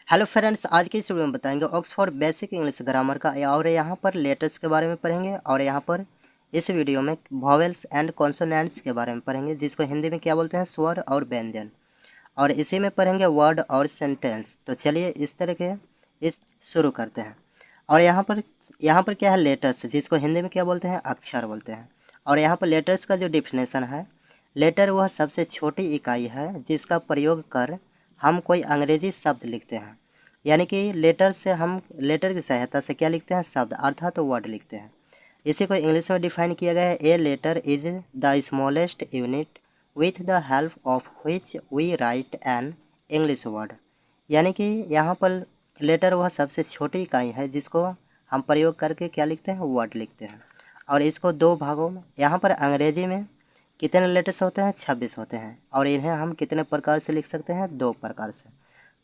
Hello friends, आज की इस वीडियो में बताएंगे ऑक्सफोर्ड बेसिक इंग्लिश ग्रामर का और यहाँ पर लेटर्स के बारे में पढ़ेंगे और यहाँ पर इस वीडियो में वॉवेल्स एंड कॉन्सोनेंट्स के बारे में पढ़ेंगे, जिसको हिंदी में क्या बोलते हैं, स्वर और व्यंजन। और इसी में पढ़ेंगे वर्ड और सेंटेंस। तो चलिए इस तरह के इस शुरू करते हैं। और यहाँ पर क्या है, लेटर्स, जिसको हिंदी में क्या बोलते हैं, अक्षर बोलते हैं। और यहाँ पर लेटर्स का जो डिफिनेशन है, लेटर वह सबसे छोटी इकाई है जिसका प्रयोग कर हम कोई अंग्रेजी शब्द लिखते हैं। यानी कि लेटर की सहायता से क्या लिखते हैं, शब्द अर्थात वर्ड लिखते हैं। इसी को इंग्लिश में डिफाइन किया गया है, a letter is the smallest unit with the help of which we write an English word. यानी कि यहाँ पर लेटर वह सबसे छोटी इकाई है जिसको हम प्रयोग करके क्या लिखते हैं, वर्ड लिखते हैं। और इसको दो भागों में, यहाँ पर अंग्रेजी में कितने लेटर्स होते हैं, 26 होते हैं। और इन्हें हम कितने प्रकार से लिख सकते हैं, दो प्रकार से।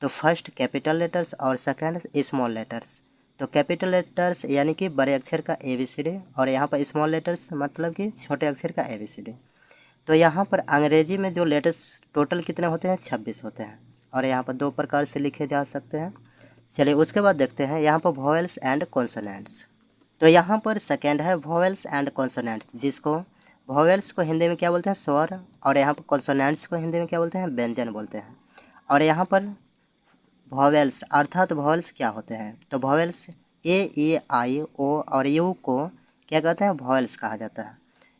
तो फर्स्ट कैपिटल लेटर्स और सेकंड स्मॉल लेटर्स। तो कैपिटल लेटर्स यानी कि बड़े अक्षर का ABCD, और यहाँ पर स्मॉल लेटर्स मतलब कि छोटे अक्षर का ABCD। तो यहाँ पर अंग्रेजी में जो लेटर्स टोटल कितने होते हैं, 26 होते हैं। और यहाँ पर दो प्रकार से लिखे जा सकते हैं। चलिए उसके बाद देखते हैं यहाँ पर वॉवेल्स एंड कॉन्सोनेंट्स। तो यहाँ पर सेकेंड है वॉवेल्स एंड कॉन्सोनेंट्स, जिसको वॉवेल्स को हिंदी में क्या बोलते हैं, स्वर। और यहाँ पर कॉन्सोनेंट्स को हिंदी में क्या बोलते हैं, व्यंजन बोलते हैं। और यहाँ पर वॉवेल्स अर्थात वॉवेल्स क्या होते हैं, तो vowels A E I O और यू को क्या कहते हैं, वॉवेल्स कहा जाता है।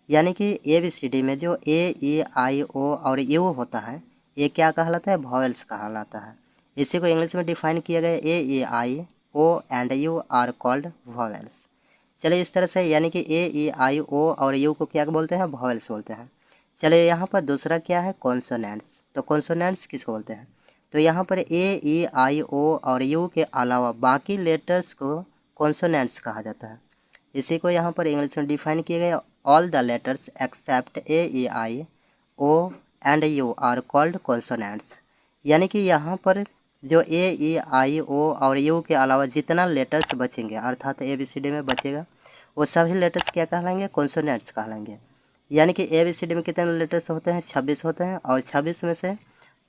यानी कि ABCD में जो A E I O और यू होता है, ये क्या कहलाता है, वॉवेल्स कहलाता है। इसी को इंग्लिश में डिफाइन किया गया, A E I O and U are called vowels. चलिए इस तरह से, यानी कि A E I O और यू को क्या बोलते हैं, वॉवेल्स बोलते हैं। चलिए यहाँ पर दूसरा क्या है, कॉन्सोनेंट्स। तो कॉन्सोनेंट्स किसको बोलते हैं, तो यहाँ पर A E I O और यू के अलावा बाकी लेटर्स को कॉन्सोनेंट्स कहा जाता है। इसी को यहाँ पर इंग्लिश में डिफाइन किया गया, all the letters except A E I O and U are called consonants. यानी कि यहाँ पर जो A E I O और यू के अलावा जितना लेटर्स बचेंगे अर्थात ABCD में बचेगा, वो सभी लेटर्स क्या कहलाएंगे, कॉन्सोनेंट्स कहलाएंगे। यानी कि ABCD में कितने लेटर्स होते हैं, 26 होते हैं। और 26 में से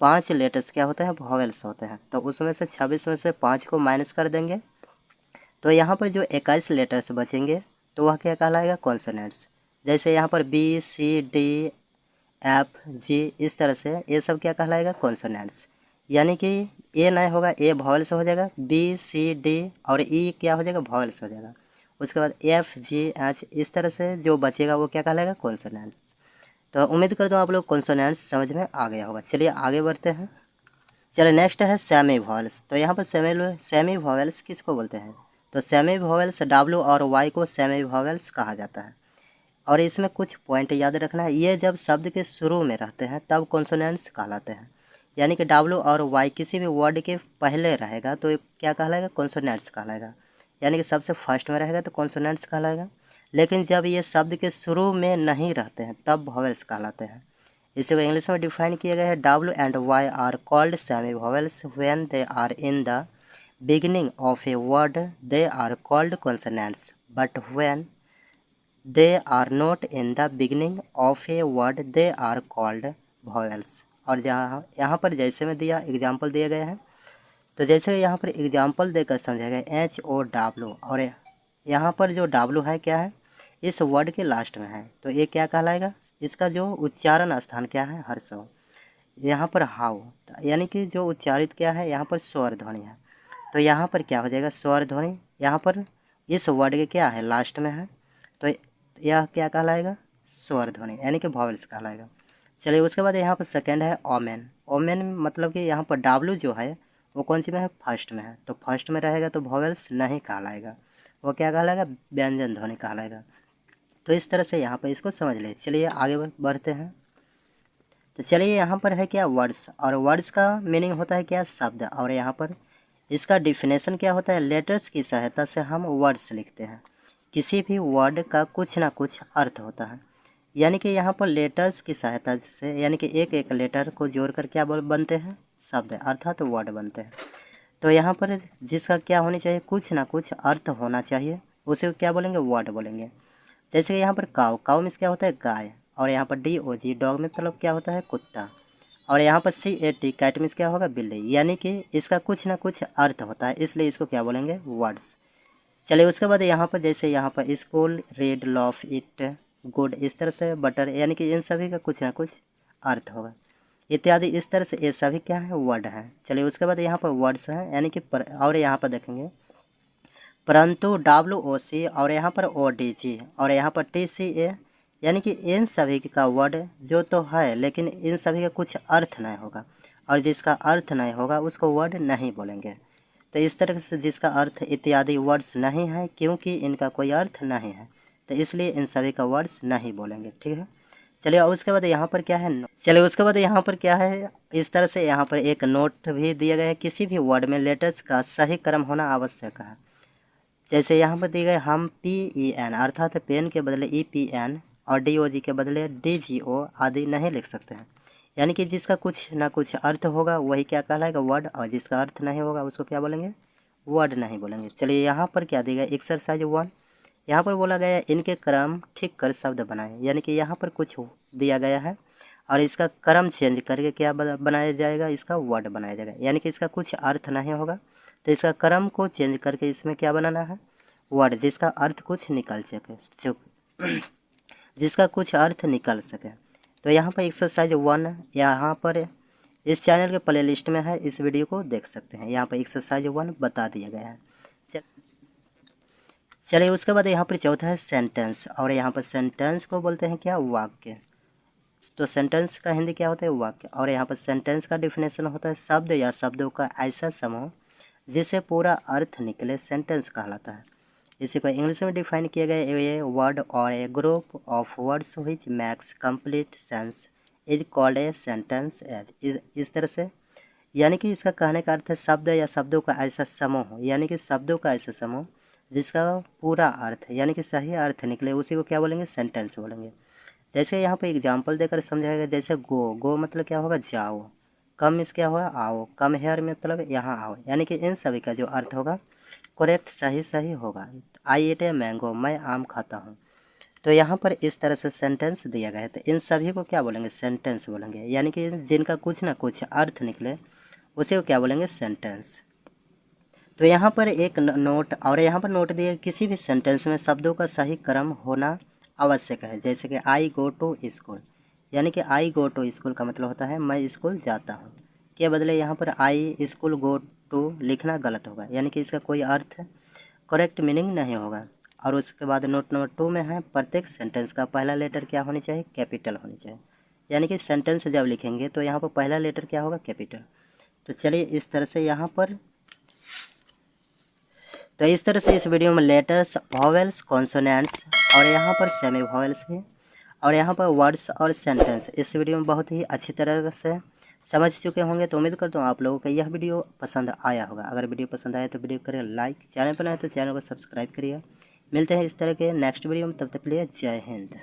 5 लेटर्स क्या होते हैं, वॉवेल्स होते हैं। तो उसमें से 26 में से 5 को माइनस कर देंगे, तो यहाँ पर जो 21 लेटर्स बचेंगे तो वह क्या कहलाएगा, कॉन्सोनेंट्स। जैसे यहाँ पर B C D F G, इस तरह से ये सब क्या कहलाएगा, कॉन्सोनेंट्स। यानी कि ए नहीं होगा, ए वॉवेल्स हो जाएगा, B C D और ई क्या हो जाएगा, वॉवेल्स हो जाएगा। उसके बाद F G H, इस तरह से जो बचेगा वो क्या कहलाएगा, कॉन्सोनेंट्स। तो उम्मीद करता हूँ आप लोग कॉन्सोनेंट्स समझ में आ गया होगा। चलिए आगे बढ़ते हैं। चलिए नेक्स्ट है सेमी वॉवेल्स। तो यहाँ पर सेमी वॉवेल्स किसको बोलते हैं, तो सेमी वॉवेल्स W और Y को सेमी वॉवेल्स कहा जाता है। और इसमें कुछ पॉइंट याद रखना है, ये जब शब्द के शुरू में रहते हैं तब कॉन्सोनेंट्स कहलाते हैं। यानी कि W और Y किसी भी वर्ड के पहले रहेगा तो ये क्या कहलाएगा, कॉन्सोनेंट्स कहलाएगा। यानी कि सबसे फर्स्ट में रहेगा तो कॉन्सोनेंट्स कहलाएगा। लेकिन जब ये शब्द के शुरू में नहीं रहते हैं तब वॉवेल्स कहलाते हैं। इसी को इंग्लिश में डिफाइन किया गया है, W and Y are called semi vowels when they are in the beginning of a word they are called consonants, but when they are not in the beginning of a word they are called vowels. और जहाँ यहाँ पर जैसे में दिया example दिए गए हैं, तो जैसे यहाँ पर एग्जाम्पल देकर समझा गया HOW, और यहाँ पर जो W है क्या है, इस वर्ड के लास्ट में है, तो ये क्या कहलाएगा, इसका जो उच्चारण स्थान क्या है, हर्षव। यहाँ पर हाउ, यानी कि जो उच्चारित क्या है, यहाँ पर स्वर ध्वनि है। तो यहाँ पर क्या हो जाएगा, स्वर ध्वनि। यहाँ पर इस वर्ड के क्या है, लास्ट में है, तो यह क्या कहलाएगा, स्वर ध्वनि, यानी कि वॉवेल्स कहलाएगा। चलिए उसके बाद यहाँ पर सेकंड है ओमेन। ओमेन मतलब कि यहाँ पर W जो है वो कौन सी में है, फर्स्ट में है। तो फर्स्ट में रहेगा तो वॉवेल्स नहीं कहलाएगा, वो क्या कहलाएगा, व्यंजन ध्वनि कहलाएगा। तो इस तरह से यहाँ पर इसको समझ ले। चलिए आगे बढ़ते हैं। तो चलिए यहाँ पर है क्या, वर्ड्स। और वर्ड्स का मीनिंग होता है क्या, शब्द। और यहाँ पर इसका डिफिनेशन क्या होता है, लेटर्स की सहायता से हम वर्ड्स लिखते हैं। किसी भी वर्ड का कुछ ना कुछ अर्थ होता है। यानी कि यहाँ पर लेटर्स की सहायता से, यानी कि एक एक लेटर को जोड़कर क्या बनते हैं, शब्द अर्थात वर्ड बनते हैं। तो यहाँ पर जिसका क्या होनी चाहिए, कुछ ना कुछ अर्थ होना चाहिए, उसे क्या बोलेंगे, वर्ड बोलेंगे। जैसे कि यहाँ पर काव, काव मीन्स क्या होता है, गाय। और यहाँ पर DOG, डॉग में मतलब क्या होता है, कुत्ता। और यहाँ पर CAT कैट मीन्स क्या होगा, बिल्ली, यानी कि इसका कुछ ना कुछ अर्थ होता है, इसलिए इसको क्या बोलेंगे, वर्ड्स। चलिए उसके बाद यहाँ पर जैसे यहाँ पर school, red, loaf, it, good, इस तरह से बटर, यानी कि इन सभी का कुछ ना कुछ अर्थ होगा इत्यादि। इस तरह से ये सभी क्या है, वर्ड हैं। चलिए उसके बाद यहाँ पर वर्ड्स हैं, यानी कि और यहाँ पर देखेंगे परंतु, WOC, और यहाँ पर ODG, और यहाँ पर TCA, यानी कि इन सभी का वर्ड जो तो है लेकिन इन सभी का कुछ अर्थ नहीं होगा, और जिसका अर्थ नहीं होगा उसको वर्ड नहीं बोलेंगे। तो इस तरह से जिसका अर्थ इत्यादि वर्ड्स नहीं है, क्योंकि इनका कोई अर्थ नहीं है, तो इसलिए इन सभी का वर्ड्स नहीं बोलेंगे, ठीक है। चलिए और उसके बाद यहाँ पर क्या है, चलिए उसके बाद यहाँ पर क्या है, इस तरह से यहाँ पर एक नोट भी दिया गया है, किसी भी वर्ड में लेटर्स का सही क्रम होना आवश्यक है। जैसे यहाँ पर दिए गए हम PEN अर्थात पेन के बदले EPN और DOG के बदले DGO आदि नहीं लिख सकते हैं, यानी कि जिसका कुछ ना कुछ अर्थ होगा वही क्या कहलाएगा, वर्ड, और जिसका अर्थ नहीं होगा उसको क्या बोलेंगे, वर्ड नहीं बोलेंगे। चलिए यहाँ पर क्या दिया गया, एक्सरसाइज 1, यहाँ पर बोला गया इनके क्रम ठीक कर शब्द बनाएं, यानी कि यहाँ पर कुछ दिया गया है और इसका क्रम चेंज करके क्या बनाया जाएगा, इसका वर्ड बनाया जाएगा, यानी कि इसका कुछ अर्थ नहीं होगा तो इसका क्रम को चेंज करके इसमें क्या बनाना है, वर्ड, जिसका अर्थ कुछ निकल सके, जिसका कुछ अर्थ निकल सके। तो यहाँ पर एक्सरसाइज 1 यहाँ पर इस चैनल के प्ले लिस्ट में है, इस वीडियो को देख सकते हैं। यहाँ पर एक्सरसाइज 1 बता दिया गया है। चलिए उसके बाद यहाँ पर चौथा है सेंटेंस, और यहाँ पर सेंटेंस को बोलते हैं क्या, वाक्य। तो सेंटेंस का हिंदी क्या होता है, वाक्य। और यहाँ पर सेंटेंस का डिफिनेशन होता है शब्द या शब्दों का ऐसा समूह जिसे पूरा अर्थ निकले, सेंटेंस कहलाता है। इसी को इंग्लिश में डिफाइन किया गया, ए वर्ड और a group of words which makes complete sense is called a sentence. इस तरह से, यानी कि इसका कहने का अर्थ है शब्द या शब्दों का ऐसा समूह, यानी कि शब्दों का ऐसा समूह जिसका पूरा अर्थ यानी कि सही अर्थ निकले, उसी को क्या बोलेंगे, सेंटेंस बोलेंगे। जैसे यहाँ पर एग्जाम्पल देकर समझाएगा, जैसे गो मतलब क्या होगा, जाओ, कम मीन्स क्या होगा, आओ, कम हेयर मतलब यहाँ आओ, यानी कि इन सभी का जो अर्थ होगा करेक्ट सही होगा। आई ईट ए मैंगो, मैं आम खाता हूँ। तो यहाँ पर इस तरह से सेंटेंस दिया गया है, तो इन सभी को क्या बोलेंगे, सेंटेंस बोलेंगे, यानी कि जिनका कुछ ना कुछ अर्थ निकले उसे को क्या बोलेंगे, सेंटेंस। तो यहाँ पर एक नोट, और यहाँ पर नोट दिया, किसी भी सेंटेंस में शब्दों का सही क्रम होना आवश्यक है। जैसे कि आई गो टू स्कूल, यानी कि आई गो टू स्कूल का मतलब होता है मैं स्कूल जाता हूँ, के बदले यहाँ पर आई स्कूल गो टू लिखना गलत होगा, यानी कि इसका कोई अर्थ करेक्ट मीनिंग नहीं होगा। और उसके बाद नोट नंबर 2 में है, प्रत्येक सेंटेंस का पहला लेटर क्या होनी चाहिए, कैपिटल होनी चाहिए, यानी कि सेंटेंस जब लिखेंगे तो यहाँ पर पहला लेटर क्या होगा, कैपिटल। तो चलिए इस तरह से यहाँ पर, तो इस तरह से इस वीडियो में लेटर्स, वॉवेल्स, कॉन्सोनेंट्स और यहाँ पर सेमी वॉवेल्स भी, और यहाँ पर वर्ड्स और सेंटेंस इस वीडियो में बहुत ही अच्छी तरह से समझ चुके होंगे। तो उम्मीद करता हूँ आप लोगों को यह वीडियो पसंद आया होगा। अगर वीडियो पसंद आया तो वीडियो करें लाइक, चैनल पर नए तो चैनल को सब्सक्राइब करिए। मिलते हैं इस तरह के नेक्स्ट वीडियो में, तब तक के लिए जय हिंद।